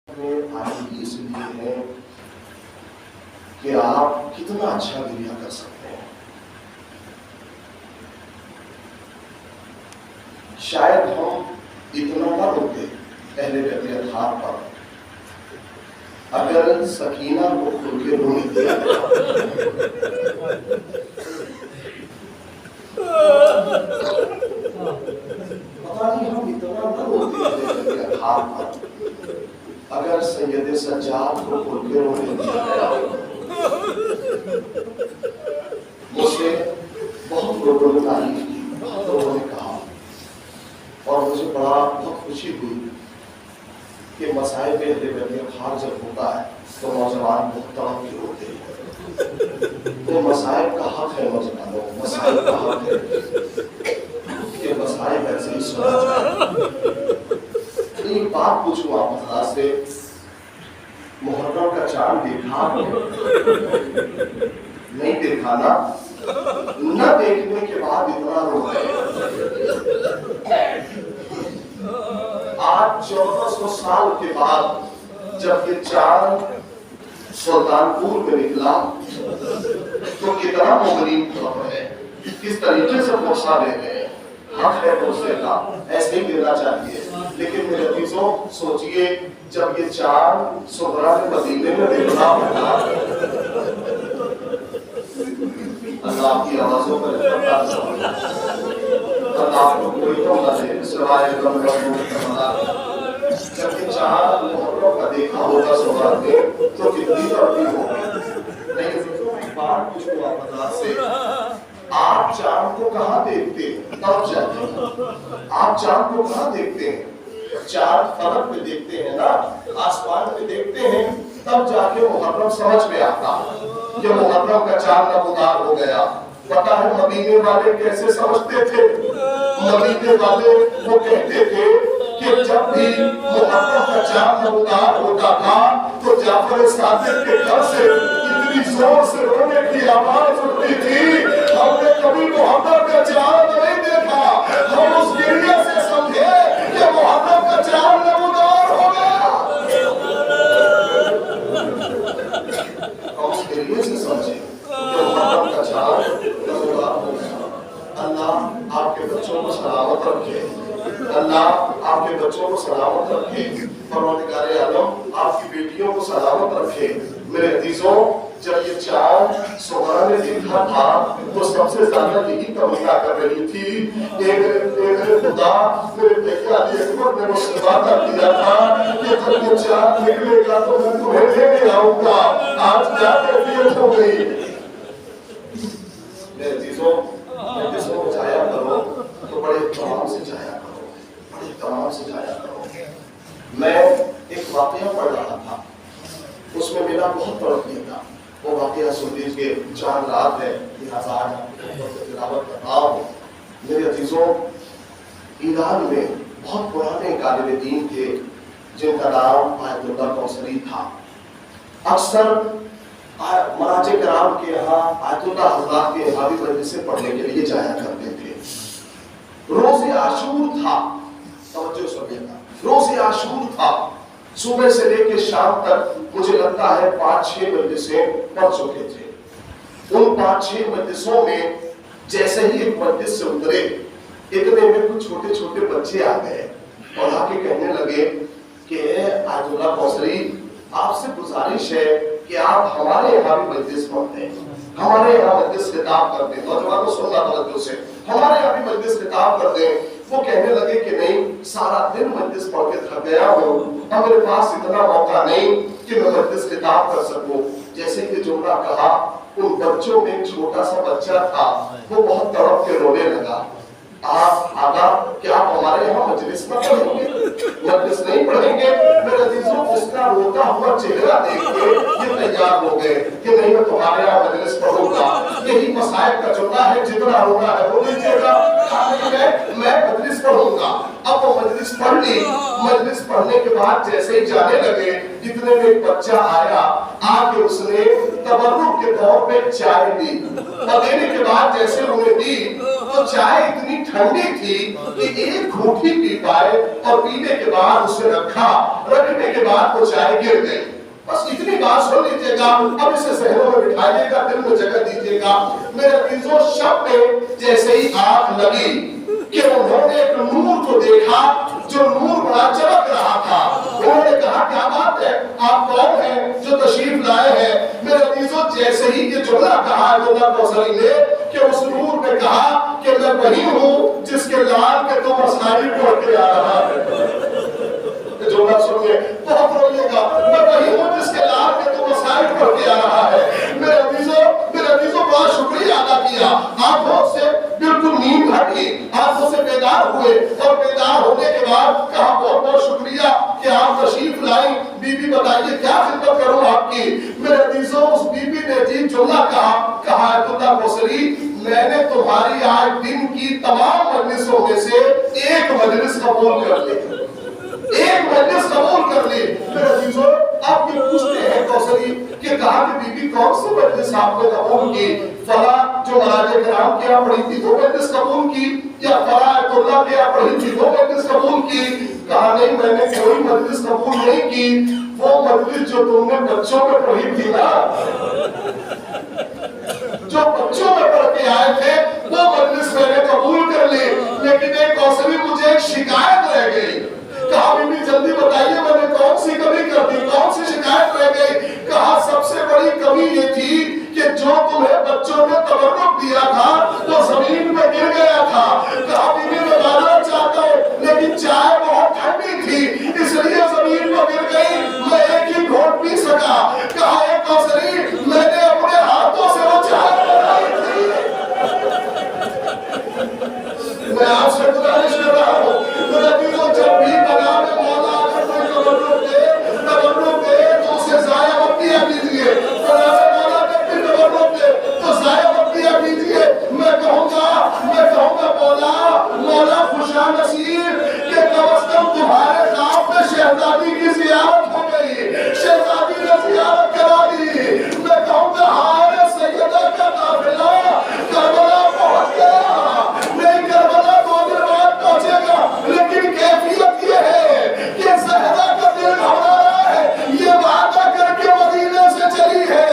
آئی اس لیے ہے کہ آپ کتنا اچھا دنیا کر سکتے ہیں. شاید ہم اتنا نہ روتے اہل بیت اطہار پر اگر سکینہ کو کھل کے رونے دیا پتا نہیں ہم اتنا نہ روتے اہل بیت اطہار پر اگر سید سجاد کو کھل کے رونے دیا. مجھ سے بہت لوگوں نے تعریف کی، بہت لوگوں نے کہا، اور مجھے بہت خوشی ہوئی کہ مسائب اہل بیت اطہار جب ہوتا ہے تو نوجوان بہت تڑپ کے روتے ہیں. تو مسائب کا حق ہے نوجوانوں، مسائب کا حق ہے کہ مسائب ایسے ہی سنا جائے. ایک بات پوچھوں آپ حضرات سے، محرم کا چاند دیکھا نہیں دیکھا نا؟ نہ دیکھنے کے بعد اتنا رو رہے. آج 1400 سال کے بعد جب یہ چاند سلطان پور میں نکلا تو کتنا مغرب خبر ہے، کس طریقے سے پوچھا رہے ہیں. حق ہے پوچھنے کا، ایسے ہی دینا چاہیے. لیکن میرے عزیزوں سوچئے جب یہ چاند صغرا نے مدینے میں دیکھا ہوگا، اللہ کی آوازوں پر اللہ کو کوئی تو نہ دے سوائے غم جب یہ چاند محرم کا دیکھا ہوگا صغرا نے تو کتنی ترقی ہوگی. لیکن بات پوچھو آپ حضرات سے، آپ چاند کو کہاں دیکھتے ہیں؟ تب جاتے ہیں. آپ چاند کو کہاں دیکھتے ہیں؟ چاند فلک میں دیکھتے ہیں نا، آسمان میں دیکھتے ہیں، تب جا کے محرم سمجھ میں آتا کہ محرم کا چاند نمودار ہو گیا. پتہ ہے مدینے والے کیسے سمجھتے تھے؟ مدینے والے وہ کہتے تھے کہ جب بھی محرم کا چاند نمودار ہوتا تھا تو جعفر صادق کے گھر سے اتنی زور سے رونے کی آواز اٹھتی تھی، ہم نے کبھی محرم کا چاند نہیں دیکھا. ہم اس گریہ سے سمجھے کہ محرم کا چاند نمودار ہو گیا. ہم اس گریہ سے سمجھے کہ محرم کا چاند نمودار ہو گیا. اللہ آپ کے بچوں کو سلامت رکھے، اللہ آپ کے بچوں کو سلامت رکھے، پروردگار عالم آپ کی بیٹیوں کو سلامت رکھے. میرے عزیزوں جب یہ چاند صغرا نے دیکھا تھا تو سب سے زیادہ یہی تمنا کر رہی تھی، ایک خدا میرے بیٹے علی اکبر نے مجھ سے وعدہ کیا تھا کہ جب یہ چاند نکلے گا تو میں تمہیں لینے آؤں گا. آج کیا کیفیت ہو گئی. میرے عزیزوں جسوں کو جایا کرو تو بڑے احترام سے جایا کرو، بڑے احترام سے جایا کرو. میں ایک واقعہ پڑھ رہا تھا، اس میں میرا بہت تڑپ گیا. وہ واقعہ سن لیجیے، چاند رات ہے، لہٰذا تلاوت کرتا ہوں. میرے عزیزوں ایران میں بہت پرانے طالب دین تھے جن کا نام آیت اللہ کوثری تھا. اکثر مراجع کرام کے یہاں آیت اللہ حضرات کے یہاں بھی مجلسیں پڑھنے کے لیے جایا کرتے تھے. روز عاشور تھا، توجہ سنیے گا، روز عاشور تھا. صبح سے لے کے شام تک مجھے لگتا ہے 5-6 مجلسیں پڑھ چکے تھے. ان 5-6 مجلسوں میں جیسے ہی ایک مجلس سے اترے، اتنے میں کچھ چھوٹے چھوٹے بچے آ گئے اور آ کے کہنے لگے کہ آیت اللہ کوثری آپ سے گزارش ہے کہ آپ ہمارے یہاں بھی مجلس پڑھتے ہیں، ہمارے یہاں مجلس خطاب کرتے ہیں. نوجوانوں سننا توجہ سے، ہمارے یہاں بھی مجلس خطاب کرتے ہیں. وہ کہنے لگے کہ نہیں، سارا دن مجلس پڑھ کے تھک گیا ہوں، اب میرے پاس اتنا موقع نہیں کہ میں مجلس خطاب کر سکوں. جیسے کہ جملہ کہا، ان بچوں میں ایک چھوٹا سا بچہ تھا، وہ بہت تڑپ کے رونے لگا. آپ آقا کیا آپ ہمارے یہاں مجلس نہ پڑھیں گے، مجلس نہیں پڑھیں گے؟ میرے عزیزوں اس کا روتا ہوا چہرہ دیکھ کے یہ تیار ہو گئے کہ نہیں میں تمہارے یہاں مجلس پڑھوں گا. یہی مسائب کا جملہ ہے، جتنا رونا ہے وہ دیجیے گا، میں مجلس پڑھوں گا. اب وہ مجلس پڑھ لی. مجلس پڑھنے کے بعد جیسے ہی جانے لگے، اتنے میں ایک بچہ آیا، آ کے اس نے تبرک کے طور پہ چائے دی. اور دینے کے بعد جیسے انہیں دی تو तो चाय इतनी ठंडी थी कि एक घूंट ही पी पाए, और पीने के बाद उसे रखने के बाद वो चाय गिर गई। बस इतनी बात सुन लीजिएगा, अब इसे सहनों में बिठाइएगा, दिल में जगह दीजिएगा। मेरे अजीजों, शब में जैसे ही आंख लगी कि उन्होंने एक नूर को देखा, जो नूर बड़ा चमक रहा था। उन्होंने कहा, क्या बात है, आप कौन हैं जो तशरीफ लाए हैं? मेरे अजीजों, जैसे ही ये जुमला कहा अब्दुल्लाह कौसरी ने कि उस नूर ने कहा कि मैं वही हूँ जिसके लाल के तुम मसाइल पढ़ के आ रहा है। जुमला सुनिए, बहुत रोइएगा, मैं वही हूँ जिसके लाल के तुम मसाइल पढ़ के आ रहा है। मेरे अजीजों, बड़ा शुक्रिया अदा किया। आंखों से बिल्कुल नींद हटी, आंखों से बेदार हुए, और बेदार होने के बाद कहा, बहुत बहुत शुक्रिया कि आप तशरीफ लाई। बीबी बताइए क्या खिदमत करूं आपकी? मेरे अजीजों, उस बीबी ने अजीब जुमला कहा, अब्दुल्लाह कौसरी, मैंने तुम्हारी आज दिन की तमाम मजलिसों में से एक मजलिस कबूल कर ली, एक मजलिस कबूल कर ली। मेरे अजीजों, आप ये पूछते हैं कौसरी कि कहा कि बीबी कौन सी मजलिस आपने कबूल की? फला जो महाराज कराम के यहाँ पढ़ी थी वो मजलिस कबूल की, या फला अब्दुल्लाह के यहाँ पढ़ी थी वो मजलिस कबूल की? कहा, नहीं, मैंने कोई मजलिस कबूल नहीं की। वो मजलिस जो तुमने बच्चों में पढ़ी थी ना, जो बच्चों में पढ़ के आए थे, वो मजलिस मैंने कबूल कर ली। लेकिन एक कौसरी, मुझे एक शिकायत रह गई। कहा, बीबी जल्दी बताइए, मैंने कौन सी कमी कर दी, कौन सी शिकायत रह गई? कहा, सबसे बड़ी कमी ये थी कि जो तुम्हें बच्चों ने तबर्रुक दिया था वो जमीन में गिर गया था। कहा, बीबी मैं मानना चाहता हूँ, लेकिन चाय बहुत ठंडी थी इसलिए जमीन में गिर गई, मैं एक ही घोट पी सका। कहा, एक कौसरी, मैंने अपने हाथों से वो चाय बनाई थी। मैं आपसे गुजारिश कर रहा हूँ, जब भी बना में मौला अगर कोई तबर्रुक दे तो उसे ज़ाया मत किया कीजिए। बना में मौला जब भी तबर्रुक दे तो ज़ाया मत किया कीजिए। मैं कहूँगा मौला खुशा नसीब कि कम से कम तुम्हारे ख्वाब में शहजादी की ज़ियारत हो गई, शहजादी ने ज़ियारत करा दी। मैं कहूँगा, हाय सैयदा का काफिला करबला पहुँच गया। नहीं, करबला 2 दिन बाद पहुँचेगा, लेकिन कैफियत ये है कि ज़हरा का दिल घबरा रहा है, ये वादा करके मदीने से चली है,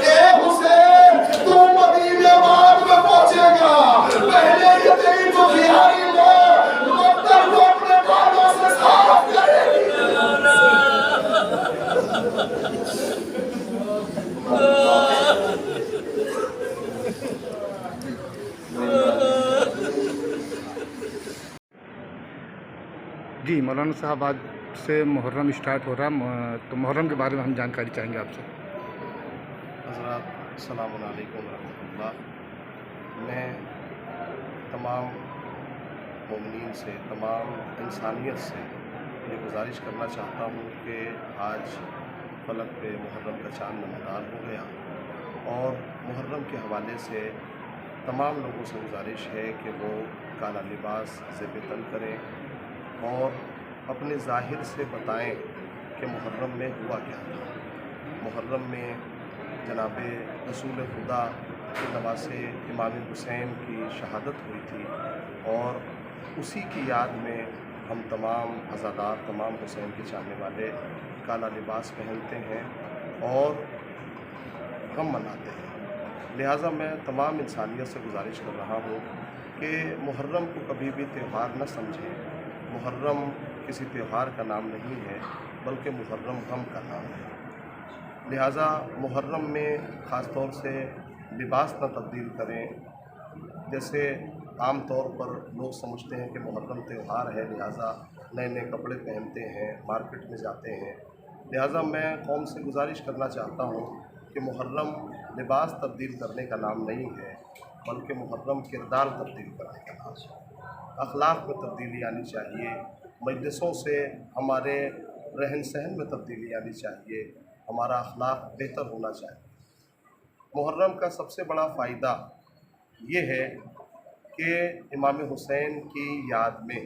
ए हुसैन तू मदीने बाद में पहुँचेगा, पहले ये तेरी दुखियारी मक्तब को अपने बालों से साफ करेगी। जी मौलाना साहब, आज से मुहर्रम स्टार्ट हो रहा है, तो मुहर्रम के बारे में हम जानकारी चाहेंगे आपसे। हज़रात अस्सलामु अलैकुम रहमतुल्लाह। मैं तमाम मोमिनीन से, तमाम इंसानियत से ये गुजारिश करना चाहता हूँ कि आज फलक पे मुहर्रम का चाँद नमदार हो गया, और मुहर्रम के हवाले से तमाम लोगों से गुजारिश है कि वो काला लिबास ज़ेब तन करें और अपने ज़ाहिर से बताएं कि मुहर्रम में हुआ क्या था। मुहर्रम में जनाब रसूल खुदा के नवासे इमाम हुसैन की शहादत हुई थी, और उसी की याद में हम तमाम अज़ादार, तमाम हुसैन के चाहने वाले काला लिबास पहनते हैं और गम मनाते हैं। लिहाजा मैं तमाम इंसानियत से गुजारिश कर रहा हूँ कि मुहर्रम को कभी भी त्यौहार न समझें। मुहर्रम किसी त्यौहार का नाम नहीं है, बल्कि मुहर्रम गम का नाम है। लिहाजा मुहर्रम में ख़ास तौर से लिबास न तब्दील करें। जैसे आम तौर पर लोग समझते हैं कि मुहर्रम त्यौहार है, लिहाजा नए नए कपड़े पहनते हैं, मार्केट में जाते हैं। लिहाजा मैं कौम से गुजारिश करना चाहता हूँ कि मुहर्रम लिबास तब्दील करने का नाम नहीं है, बल्कि मुहर्रम किरदार तब्दील करने का नाम है। अखलाक में तब्दीली आनी चाहिए, मजलिसों से हमारे रहन सहन में तब्दीली आनी चाहिए, हमारा अखलाक बेहतर होना चाहिए। मुहर्रम का सबसे बड़ा फ़ायदा ये है कि इमाम हुसैन की याद में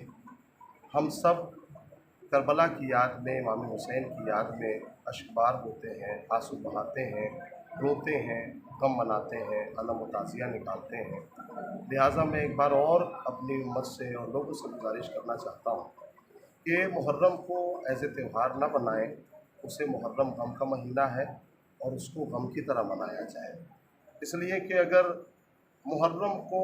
हम सब करबला की याद में, इमाम हुसैन की याद में अश्कबार होते हैं, आंसू बहाते हैं, रोते हैं, गम मनाते हैं, अलम व ताज़िया निकालते हैं। लिहाजा मैं एक बार और अपनी उम्मत से और लोगों से गुजारिश करना चाहता हूँ कि मुहर्रम को एज़ ए त्यौहार न बनाएं, उसे मुहर्रम गम का महीना है और उसको गम की तरह मनाया जाए। इसलिए कि अगर मुहर्रम को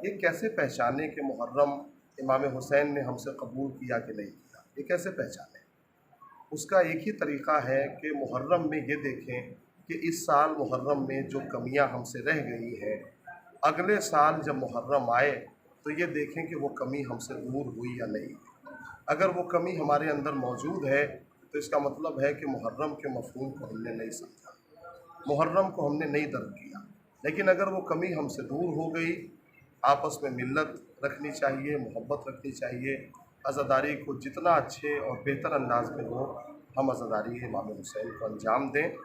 ये कैसे पहचाने कि मुहर्रम इमाम हुसैन ने हमसे कबूल किया कि नहीं किया, ये कैसे पहचाने? उसका एक ही तरीक़ा है कि मुहर्रम में ये देखें कि इस साल मुहर्रम में जो कमियां हमसे रह गई हैं, अगले साल जब मुहर्रम आए तो ये देखें कि वो कमी हमसे दूर हुई या नहीं। अगर वो कमी हमारे अंदर मौजूद है तो इसका मतलब है कि मुहर्रम के मफ़हूम को हमने नहीं समझा, मुहर्रम को हमने नहीं दर्क किया। लेकिन अगर वो कमी हमसे दूर हो गई, आपस में मिल्लत रखनी चाहिए, मोहब्बत रखनी चाहिए, अज़ादारी को जितना अच्छे और बेहतर अंदाज में हो हम अज़ादारी इमाम हुसैन को अंजाम दें।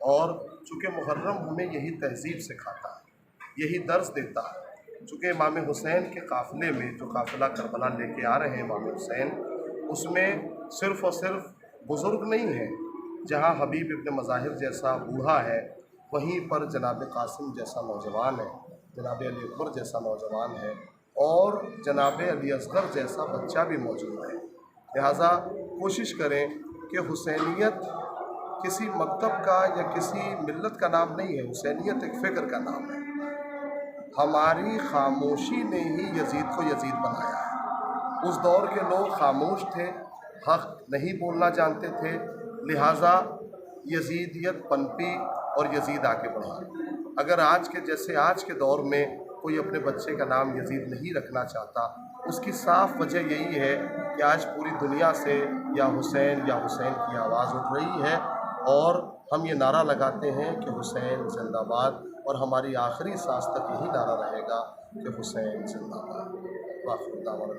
और चूँकि मुहर्रम हमें यही तहज़ीब सिखाता है, यही दर्स देता है। चूँकि इमाम हुसैन के काफ़िले में जो काफ़िला करबला लेके आ रहे हैं इमाम हुसैन, उसमें सिर्फ़ और सिर्फ बुज़ुर्ग नहीं हैं। जहाँ हबीब इब्न मज़ाहिर जैसा बूढ़ा है, वहीं पर जनाब कासिम जैसा नौजवान है, जनाब अली अकबर जैसा नौजवान है और जनाब अली असगर जैसा बच्चा भी मौजूद है। लिहाजा कोशिश करें कि हुसैनियत किसी मकतब का या किसी मिल्लत का नाम नहीं है, हुसैनियत एक फ़िक्र का नाम है। हमारी खामोशी ने ही यजीद को यजीद बनाया है। उस दौर के लोग खामोश थे, हक़ नहीं बोलना जानते थे, लिहाजा यजीदियत पनपी और यजीद आगे बढ़ा। अगर आज के दौर में कोई अपने बच्चे का नाम यजीद नहीं रखना चाहता, उसकी साफ़ वजह यही है कि आज पूरी दुनिया से या हुसैन की आवाज़ उठ रही है और हम ये नारा लगाते हैं कि हुसैन ज़िंदाबाद, और हमारी आखिरी सांस तक यही नारा रहेगा कि हुसैन ज़िंदाबाद। वाखिर दावाना।